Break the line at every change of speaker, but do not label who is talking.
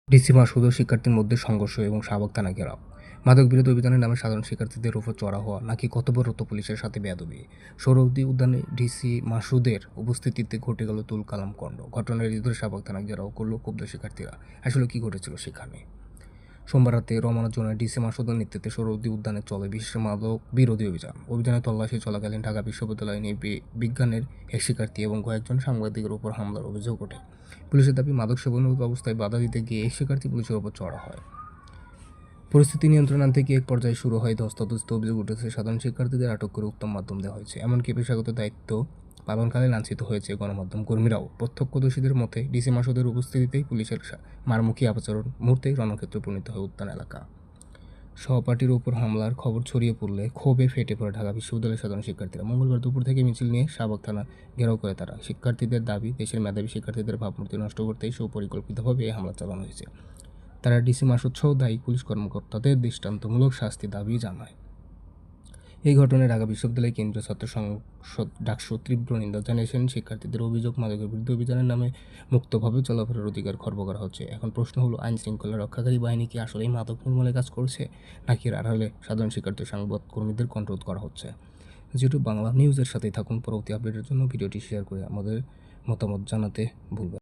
DC Masud ও শিক্ষার্থীর মধ্যে সংঘর্ষ এবং শাহবাগ থানা ঘেরাও। মাদক বিরোধী অভিযানের নামে সাধারণ শিক্ষার্থীদের উপর চড়া হওয়া নাকি কর্তব্যরত পুলিশের সাথে বেয়াদবি। সোহরাওয়ার্দী উদ্যানে ডিসি মাসুদের উপস্থিতিতে ঘটে গেল তুলকালাম কাণ্ড। ঘটনার ইতিহাস শাহবাগ থানা ঘেরাও করল ক্ষুব্ধ শিক্ষার্থীরা। আসলে কি ঘটেছিল সেখানে? সোমবার রাতে রমনা জোনের ডিসি মাসুদের নেতৃত্বে সোহরাওয়ার্দী উদ্যানে চলে বিশেষ মাদক বিরোধী অভিযান। অভিযানে তল্লাশি চলাকালীন ঢাকা বিশ্ববিদ্যালয় বিজ্ঞানের এক শিক্ষার্থী এবং কয়েকজন সাংবাদিকের উপর হামলার অভিযোগ ওঠে। পুলিশের দাবি, মাদক সেবনরত অবস্থায় বাধা দিতে গিয়ে এক শিক্ষার্থী পুলিশের ওপর চড়া হয়। পরিস্থিতি নিয়ন্ত্রণে আনতে গিয়ে এক পর্যায়ে শুরু হয় ধস্তাধস্তি। অভিযোগ উঠেছে, সাধারণ শিক্ষার্থীদের আটক করে উত্তম মাধ্যম দেওয়া হয়েছে, এমনকি পেশাগত দায়িত্ব পালনকালে লাঞ্ছিত হয়েছে গণমাধ্যম কর্মীরাও। প্রত্যক্ষদর্শীদের মতে, ডিসি মাসুদের উপস্থিতিতেই পুলিশের মারমুখী আচরণ মুহূর্তেই রণক্ষেত্রে পরিণত হয় উদ্যান এলাকা। সহপাঠীর ওপর হামলার খবর ছড়িয়ে পড়লে ক্ষোভে ফেটে পড়ে ঢাকা বিশ্ববিদ্যালয়ের সাধারণ শিক্ষার্থীরা। মঙ্গলবার দুপুর থেকে মিছিল নিয়ে শাহবাগ থানা ঘেরাও করে তারা। শিক্ষার্থীদের দাবি, দেশের মেধাবী শিক্ষার্থীদের ভাবমূর্তি নষ্ট করতেই সুপরিকল্পিতভাবে এই হামলা চালানো হয়েছে। তারা ডিসি মাসুদ সহ দায়ী পুলিশ কর্মকর্তাদের দৃষ্টান্তমূলক শাস্তি দাবি জানায়। এই ঘটনায় ঢাকা বিশ্ববিদ্যালয় কেন্দ্রীয় ছাত্র সংসদ ডাকসু তীব্র নিন্দা জানিয়েছেন। শিক্ষার্থীদের অভিযোগ, মাদকের বিরুদ্ধে অভিযানের নামে মুক্তভাবে চলাফেরার অধিকার খর্ব করা হচ্ছে। এখন প্রশ্ন হলো, আইন শৃঙ্খলা রক্ষাকারী বাহিনী কি আসলেই মাদক নির্মূলে কাজ করছে, নাকি এর আড়ালে সাধারণ শিক্ষার্থী সংবাদকর্মীদের কণ্ঠরোধ করা হচ্ছে? যেহেতু বাংলা নিউজের সাথেই থাকুন। পরবর্তী আপডেটের জন্য ভিডিওটি শেয়ার করে আমাদের মতামত জানাতে ভুলবেন।